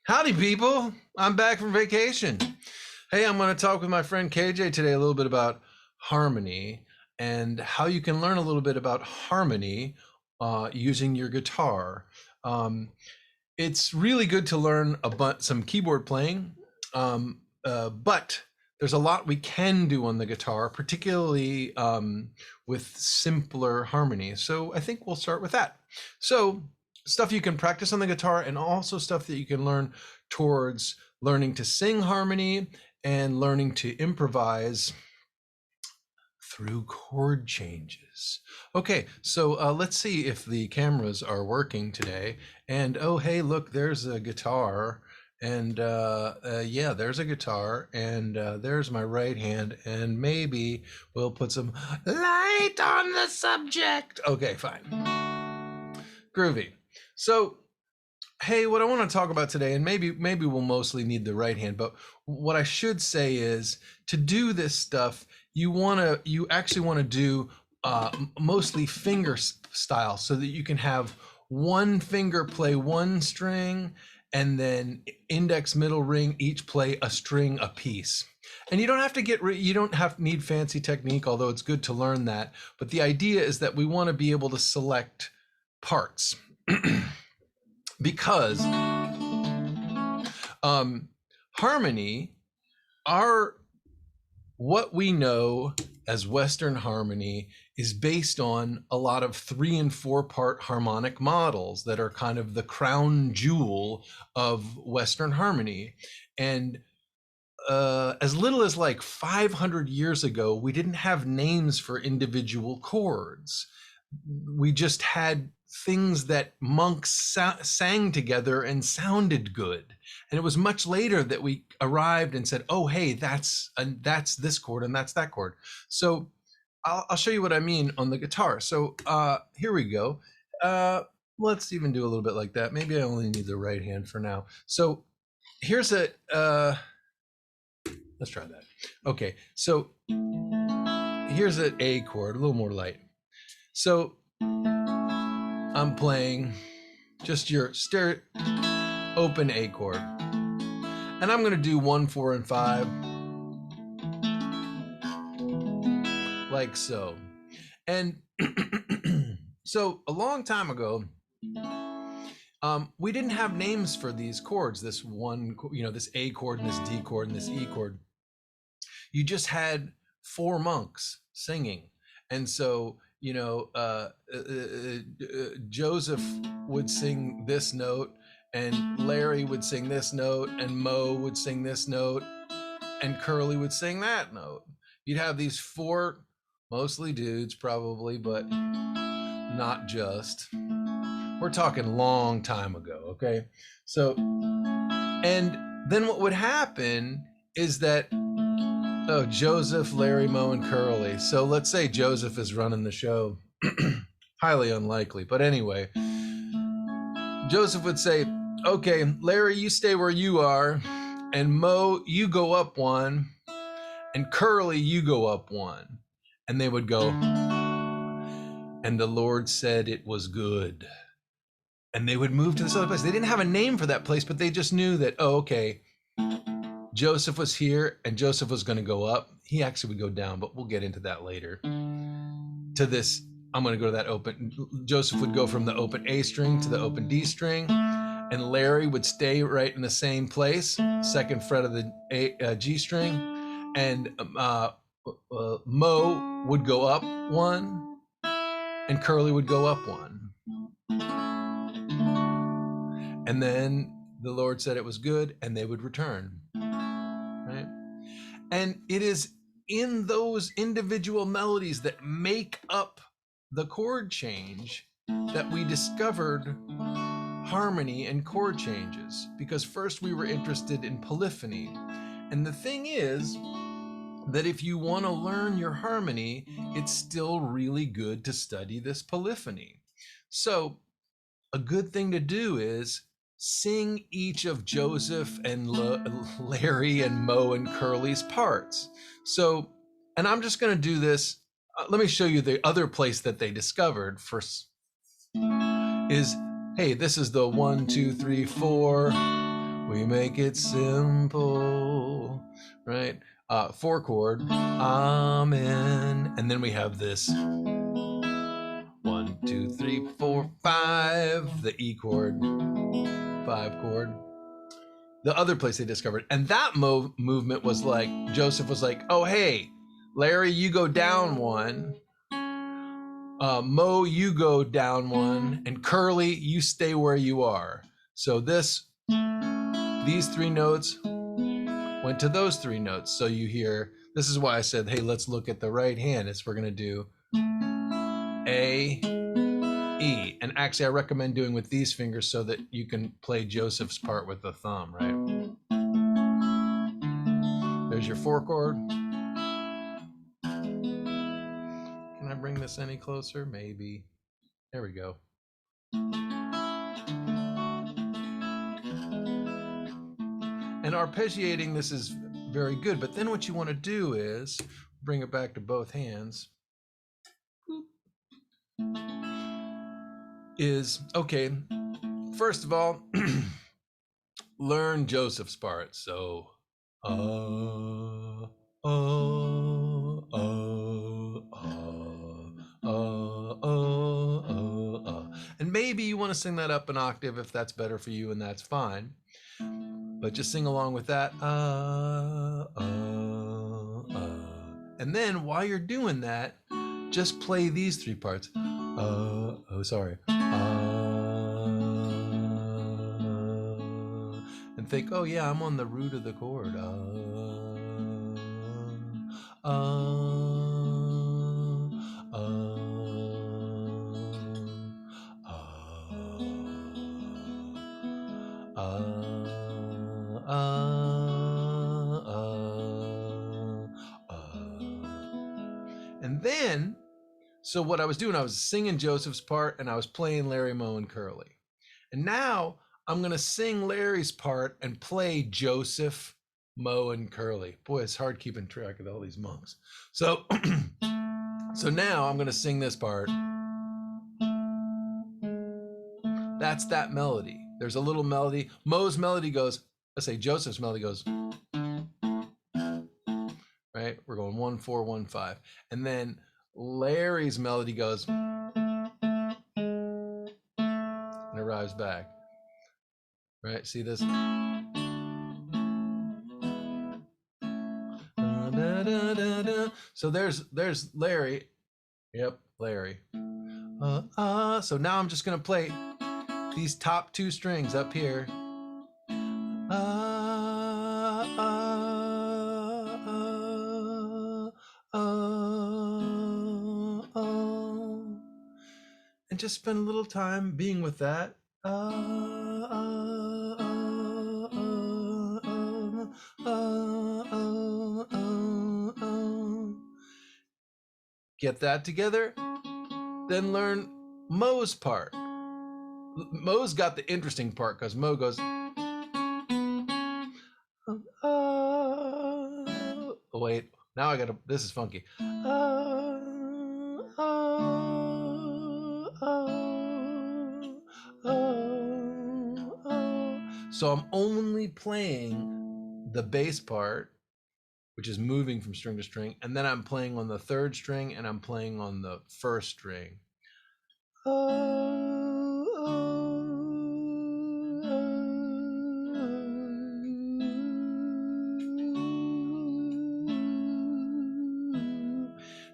Howdy, people. I'm back from vacation. Hey, I'm going to talk with my friend KJ today a little bit about harmony and how you can learn a little bit about harmony using your guitar. Um, it's really good to learn some keyboard playing, but there's a lot we can do on the guitar, particularly with simpler harmonies. So I think we'll start with that. So stuff you can practice on the guitar and also stuff that you can learn towards learning to sing harmony and learning to improvise through chord changes. Okay, so let's see if the cameras are working today. And oh, hey, look, there's a guitar. And yeah, there's a guitar. And there's my right hand. And maybe we'll put some light on the subject. Okay, fine. Groovy. So hey, what I want to talk about today, and maybe we'll mostly need the right hand, but what I should say is to do this stuff, you actually want to do mostly finger style, so that you can have one finger play one string, and then index, middle, ring each play a string a piece. And you don't have to need fancy technique, although it's good to learn that. But the idea is that we want to be able to select parts. Because harmony, what we know as Western harmony is based on a lot of 3 and 4 part harmonic models that are kind of the crown jewel of Western harmony. And as little as like 500 years ago, we didn't have names for individual chords. We just had things that monks sang together and sounded good. And it was much later that we arrived and said, oh, hey, that's this chord and that's that chord. So I'll show you what I mean on the guitar. So here we go. Let's even do a little bit like that. Maybe I only need the right hand for now. So here's a, let's try that. Okay, so here's an A chord, a little more light. So I'm playing just your open A chord. And I'm going to do 1, 4, and 5. Like so. And so a long time ago, we didn't have names for these chords, this one, this A chord and this D chord and this E chord. You just had 4 monks singing. And so Joseph would sing this note, and Larry would sing this note, and Mo would sing this note, and Curly would sing that note. You'd have these 4, mostly dudes probably, but not just. We're talking long time ago, okay? So, and then what would happen is that Joseph, Larry, Mo, and Curly. So let's say Joseph is running the show. Highly unlikely, but anyway. Joseph would say, okay, Larry, you stay where you are, and Mo, you go up 1, and Curly, you go up 1. And they would go, and the Lord said it was good. And they would move to this other place. They didn't have a name for that place, but they just knew that, oh, okay, Joseph was here and Joseph was going to go up. He actually would go down, but we'll get into that later. To this, I'm going to go to that open. Joseph would go from the open A string to the open D string, and Larry would stay right in the same place, 2nd fret of the G string, and Mo would go up 1, and Curly would go up 1. And then the Lord said it was good, and they would return. Right? And it is in those individual melodies that make up the chord change that we discovered harmony and chord changes, because first we were interested in polyphony. And the thing is that if you want to learn your harmony, it's still really good to study this polyphony. So a good thing to do is sing each of Joseph and Larry and Mo and Curly's parts. So, and I'm just going to do this. Let me show you the other place that they discovered first. Is, hey, this is the 1, 2, 3, 4 We make it simple, right? 4 chord, amen. And then we have this 1, 2, 3, 4, 5, the E chord, 5 chord. The other place they discovered. And that movement was like, Joseph was like, oh, hey, Larry, you go down 1. Mo, you go down 1. And Curly, you stay where you are. So these 3 notes went to those 3 notes. So you hear, this is why I said, hey, let's look at the right hand. We're going to do A, E. And actually, I recommend doing with these fingers so that you can play Joseph's part with the thumb, right? There's your 4 chord. Can I bring this any closer? Maybe. There we go. And arpeggiating this is very good, but then what you want to do is bring it back to both hands. Is, okay, first of all, learn Joseph's part. So, and maybe you want to sing that up an octave if that's better for you, and that's fine. But just sing along with that. And then while you're doing that, just play these 3 parts. And think, oh yeah, I'm on the root of the chord. And then, so what I was doing, I was singing Joseph's part and I was playing Larry, Mo, and Curly. And now I'm going to sing Larry's part and play Joseph, Mo, and Curly. Boy, it's hard keeping track of all these monks. So, so now I'm going to sing this part. That's that melody. There's a little melody. Mo's melody goes, let's say Joseph's melody goes, right? We're going 1, 4, 1, 5. And then Larry's melody goes, and it arrives back. Right? See this? So there's Larry. Yep, Larry. So now I'm just gonna play these top 2 strings up here. And just spend a little time being with that. Get that together, then learn Mo's part. Mo's got the interesting part because Mo goes, wait, now I gotta, this is funky. So I'm only playing the bass part, which is moving from string to string, and then I'm playing on the 3rd string and I'm playing on the 1st string.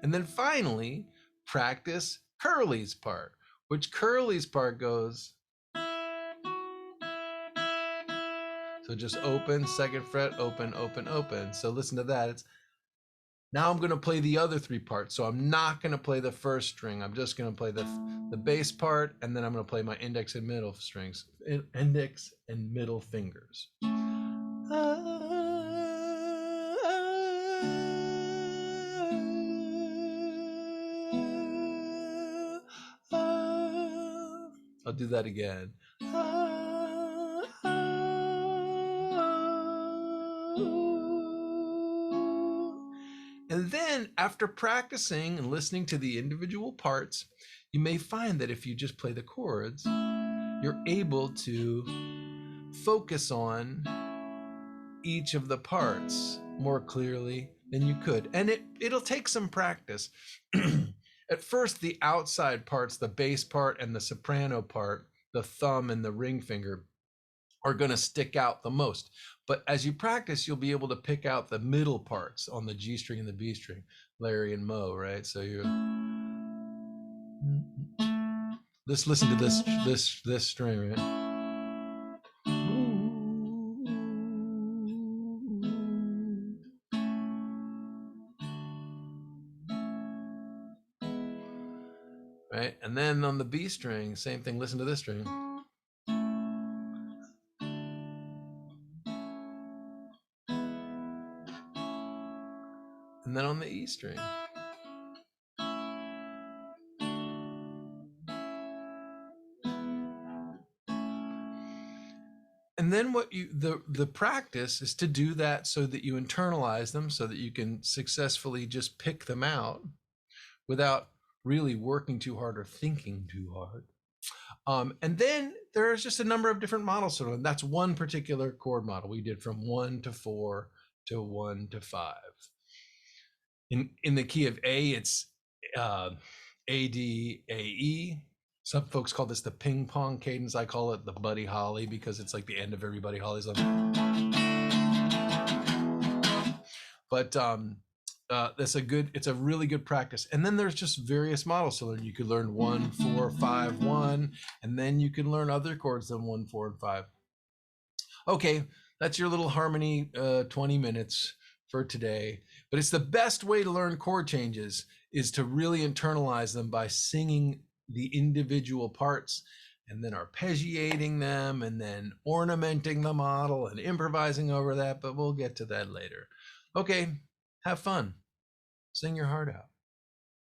And then finally, practice Curly's part, which Curly's part goes. So just open, 2nd fret, open, open, open. So listen to that. It's, now I'm going to play the other 3 parts. So I'm not going to play the 1st string. I'm just going to play the bass part, and then I'm going to play my index and middle strings, index and middle fingers. I'll do that again. And then after practicing and listening to the individual parts, you may find that if you just play the chords, you're able to focus on each of the parts more clearly than you could. And it'll take some practice. At first, the outside parts, the bass part and the soprano part, the thumb and the ring finger, are going to stick out the most. But as you practice, you'll be able to pick out the middle parts on the G string and the B string, Larry and Mo, right? So you just listen to this string, right? Right? And then on the B string, same thing, listen to this string. And then on the E string. And then what the practice is to do that so that you internalize them, so that you can successfully just pick them out without really working too hard or thinking too hard. And then there's just a number of different models. So that's one particular chord model. We did from 1 to 4 to 1 to 5. In the key of A, it's A, D, A, E. Some folks call this the ping pong cadence. I call it the Buddy Holly because it's like the end of every Buddy Holly song. But it's a really good practice. And then there's just various models to learn. You could learn 1, 4, 5, 1, and then you can learn other chords than 1, 4, and 5. Okay, that's your little harmony 20 minutes for today. But it's the best way to learn chord changes is to really internalize them by singing the individual parts and then arpeggiating them and then ornamenting the model and improvising over that, but we'll get to that later. Okay, have fun. Sing your heart out.